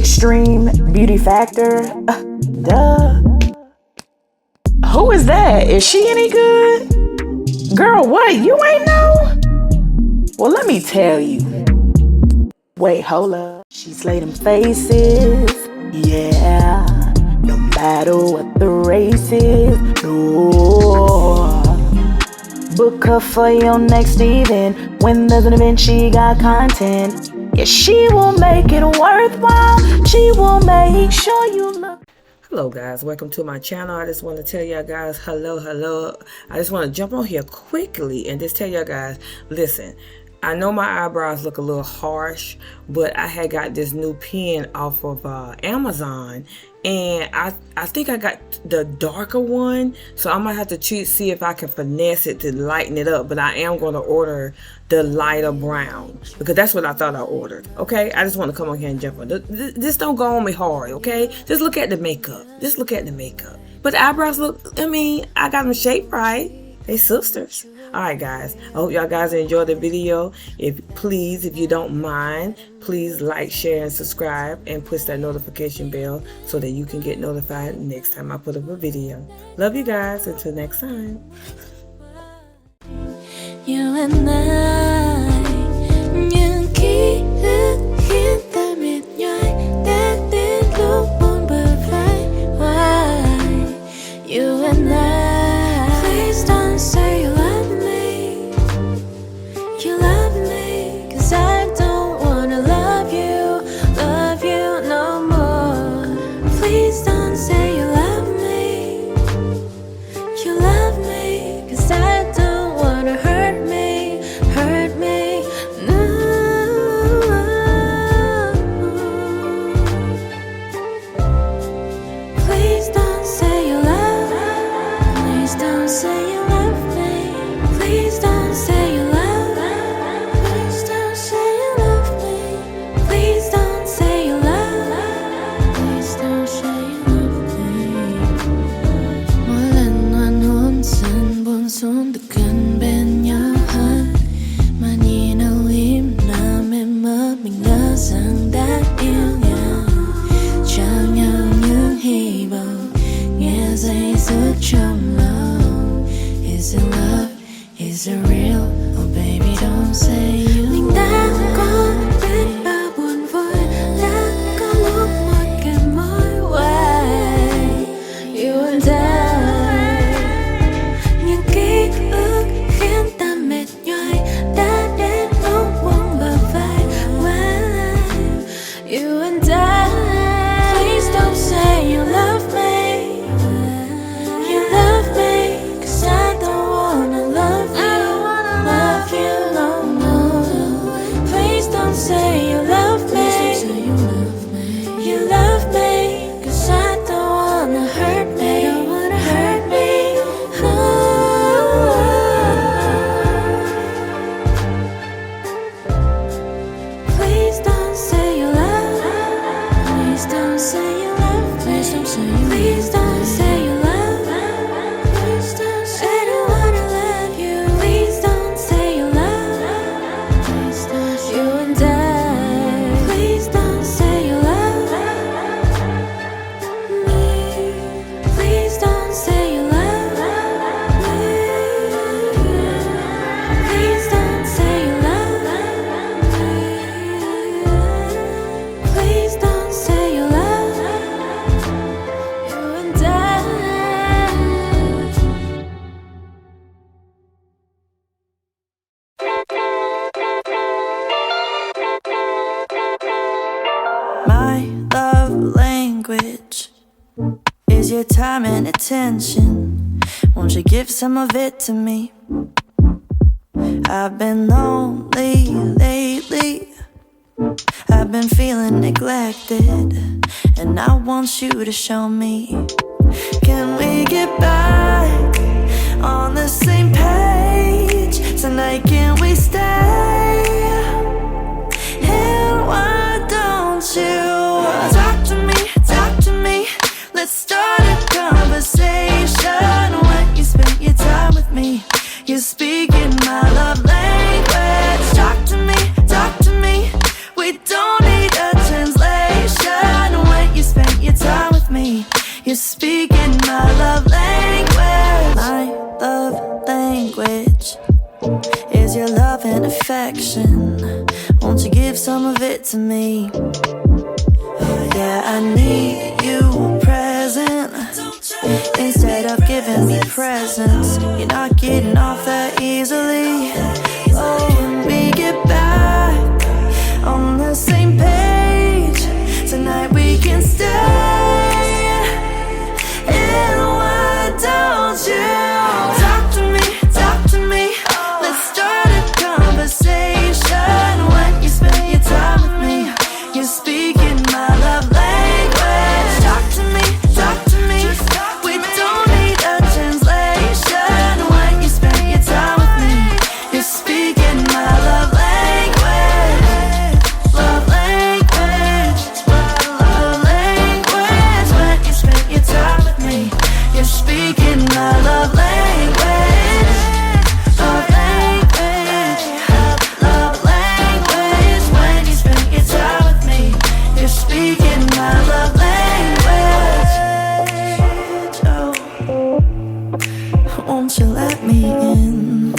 Extreme Beauty Factor. Duh. Who is that? Is she any good? Girl, what? You ain't know? Well, let me tell you. Wait, hold up. She slay them faces. Yeah. No matter what the race is. No. Book her for your next event. When there's an event, she got content. Yeah, she will make it worthwhile. She will make sure you look. Hello guys, welcome to my channel. I just want to tell y'all guys hello. I just want to jump on here quickly and just tell y'all guys, listen, I know my eyebrows look a little harsh, but I had got this new pen off of Amazon, and I think I got the darker one, so I might have to see if I can finesse it to lighten it up, but I am going to order the lighter brown because that's what I thought I ordered. Okay, I just want to come on here and jump on. This don't go on me hard, okay? Just look at the makeup. Just look at the makeup. But the eyebrows look, I mean, I got them shaped right. They sisters. Alright guys, I hope y'all guys enjoyed the video. If you don't mind, please like, share, and subscribe, and push that notification bell so that you can get notified next time I put up a video. Love you guys. Until next time. You and I, những ký ức khiến ta mệt nhoài, đã đến lúc buông bờ vai. Why? You and I, please don't say you love me. You love me, 'cause I don't wanna love you no more. Please don't say you love me. You love me, 'cause I don't wanna hurt me no. Please don't say you love me. Please don't say you love me. Please don't say you love me. Please don't say you love me. Please don't say you love me. Please don't say you love me. Mỗi lần hoan hôn dần buông xuống được gần bên nhau hơn, mà nhìn âu yếm làm em mơ mình ngỡ rằng đã yêu nhau, trao nhau những hy vọng nghe dây dứt trong lòng. Is it love? Is it real? Oh baby don't say you. Mình đã có biết bao buồn vui, đã có lúc một kèm mối. Why? You and I, những ký ức khiến ta mệt nhoài, đã đến lúc buông bờ vai. Why? You and I, please don't say you love me. You love me, 'cause I don't wanna love you no more. Please don't say you love me. You love me, 'cause I don't wanna hurt me no. Please don't say you love me. Please don't say you love me. Please don't say you love me. Please don't say I don't wanna love you. Please don't say you love me. Please don't. You and I, please don't say you love me. Please don't say you love me. Please don't say you love me. Please don't say you love me. You and I. My love language is your time and attention. Won't you give some of it to me? I've been lonely lately. I've been feeling neglected, and I want you to show me. Can we get back on the same page tonight? Can we stay? And why don't you talk to me? Let's start a conversation. When you spend your time with me, you're speaking my love language. Talk to me. We don't need a translation. You're speaking my love language. My love language is your love and affection. Won't you give some of it to me? Yeah, I need you present. Instead of giving me presents, you're not getting off that easily. Oh, when we get back on the same page, tonight we can stay. And why don't you talk to me? Let's start a conversation. When you spend your time with me, you're speaking my love language. Talk to me. We don't need a translation. When you spend your time with me, you're speaking my love language. Love language. Love language. When you spend your time with me, you're speaking my love language. Love language. Love language. When you spend your time with me, you're speaking my love language. Oh, won't you let me in?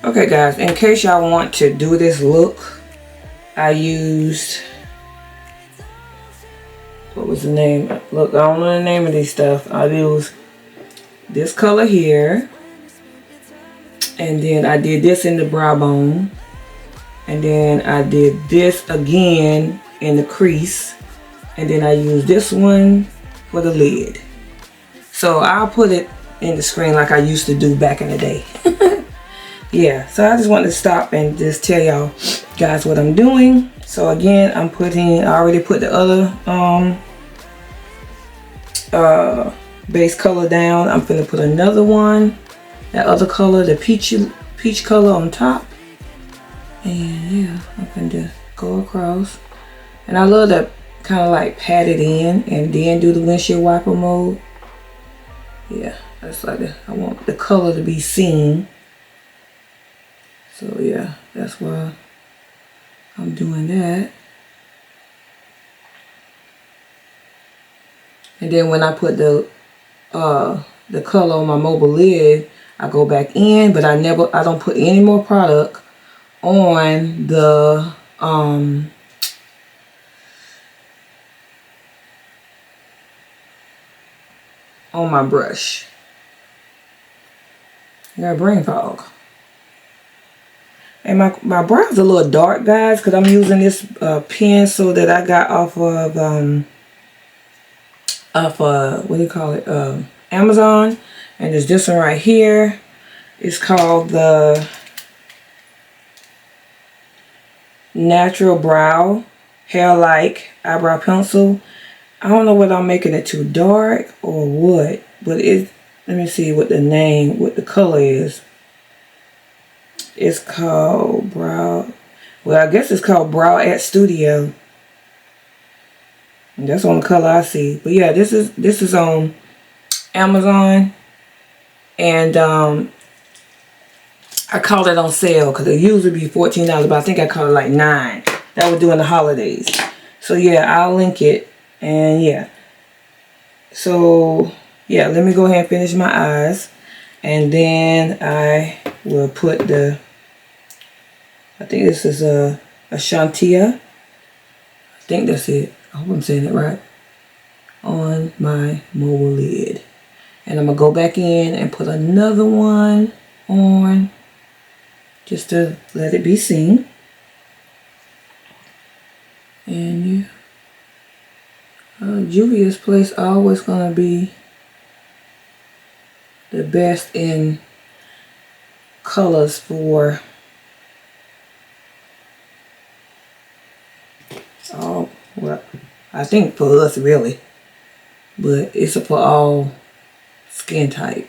Okay guys, in case y'all want to do this look, I used, what was the name? Look, I don't know the name of these stuff. I used this color here, and then I did this in the brow bone, and then I did this again in the crease, and then I used this one for the lid. So I'll put it in the screen like I used to do back in the day. Yeah, so I just wanted to stop and just tell y'all guys what I'm doing. So again, I already put the other base color down. I'm gonna put another one, that other color, the peach color on top. And yeah, I'm gonna go across. And I love to kind of like pat it in and then do the windshield wiper mode. Yeah, that's like I want the color to be seen. So yeah, that's why I'm doing that. And then when I put the color on my mobile lid, I go back in, but I don't put any more product on the on my brush. I got brain fog. And my brows are a little dark, guys, because I'm using this pencil that I got off of what do you call it, Amazon. And there's this one right here. It's called the Natural Brow Hair Like Eyebrow Pencil. I don't know whether I'm making it too dark or what, but let me see what the color is. It's called Brow, well, I guess it's called Brow at Studio. And that's on the color I see. But yeah, this is on Amazon. And I caught it on sale because it usually be $14, but I think I caught it like $9. That was during the holidays. So yeah, I'll link it. And yeah. So yeah, let me go ahead and finish my eyes. And then I will put I think this is a Shantia. I think that's it. I hope I'm saying it right. On my mobile lid. And I'm going to go back in and put another one on just to let it be seen. And yeah. Juvia's Place always going to be the best in colors for well, I think for us really, but it's for all skin type.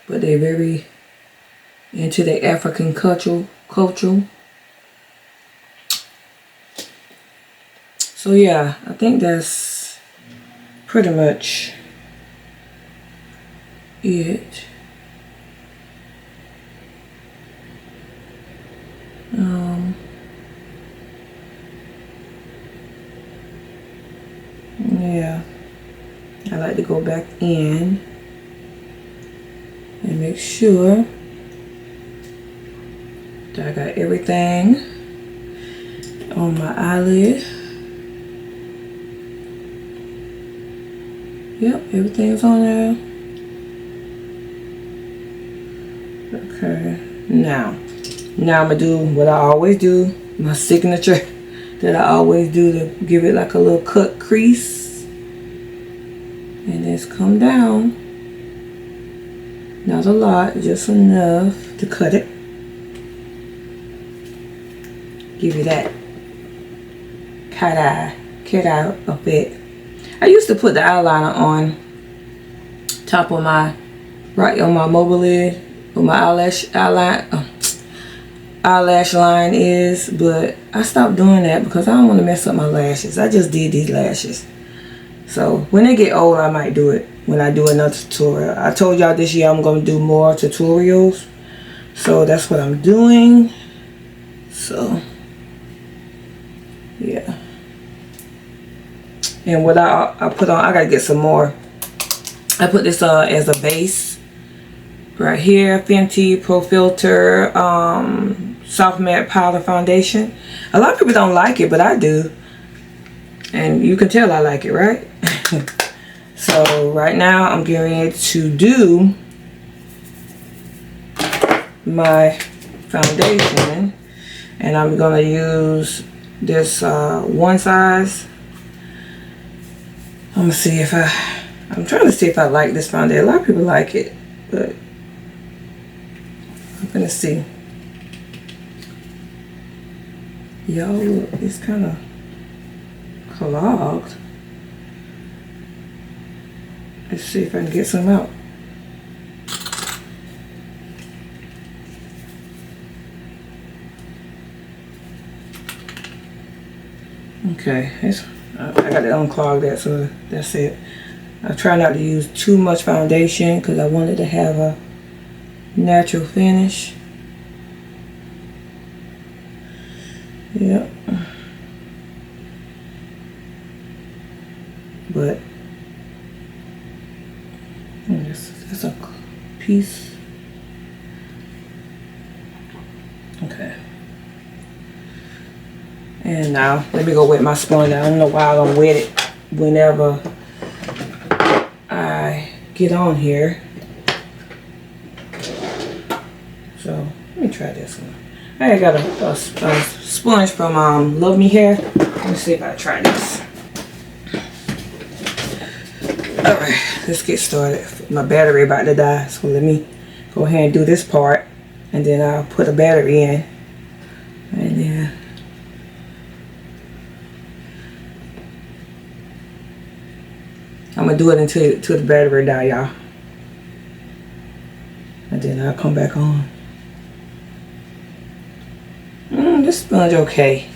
But they're very into the African culture. So yeah, I think that's pretty much it. like to go back in and make sure that I got everything on my eyelid. Yep, everything's on there. Okay, now I'm gonna do what I always do, my signature that I always do to give it like a little cut crease. And just come down. Not a lot, just enough to cut it. Give you that cat eye effect. I used to put the eyeliner on top of my, right on my mobile lid, where my eyelash line is, but I stopped doing that because I don't want to mess up my lashes. I just did these lashes. So when they get old, I might do it when I do another tutorial. I told y'all this year I'm going to do more tutorials. So that's what I'm doing. So, yeah. And what I put on, I got to get some more. I put this as a base. Right here, Fenty Pro Filter Soft Matte Powder Foundation. A lot of people don't like it, but I do. And you can tell I like it, right? So right now I'm getting ready to do my foundation, and I'm gonna use this one size. I'm trying to see if I like this foundation. A lot of people like it, but I'm gonna see. Y'all, look, it's kind of clogged. Let's see if I can get some out. Okay, I got to unclog that, so that's it. I try not to use too much foundation because I wanted to have a natural finish. Yep. But that's a piece. Okay. And now let me go wet my sponge. I don't know why I don't wet it whenever I get on here. So let me try this one. I got a sponge from Love Me Hair. Let me see if I try this. Alright, let's get started. My battery about to die, so let me go ahead and do this part, and then I'll put a battery in, and then I'm gonna do it until the battery die, y'all, and then I'll come back on. This sponge okay.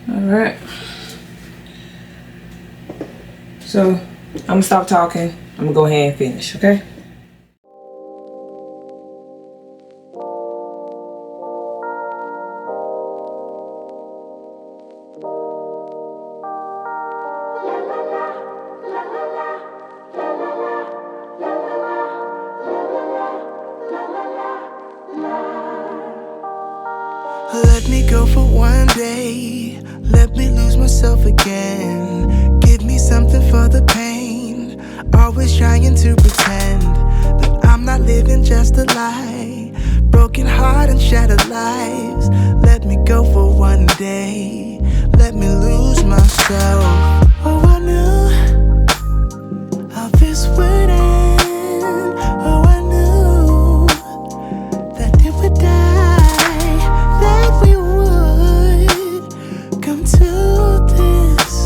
Alright, so I'm gonna stop talking. I'm gonna go ahead and finish, okay? Let me go for one day. Let me lose myself again. Give me something for the pain. Always trying to pretend that I'm not living just a lie. Broken heart and shattered lives. Let me go for one day. Let me lose myself. Oh, I knew how this would end. Oh, I knew that it would die, that we would come to this.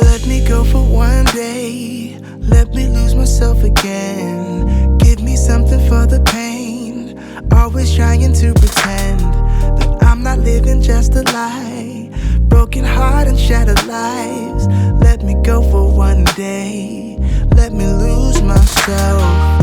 Let me go for one day. Let me lose myself again. Give me something for the pain. Always trying to pretend that I'm not living just a lie. Broken heart and shattered lives. Let me go for one day. Let me lose myself.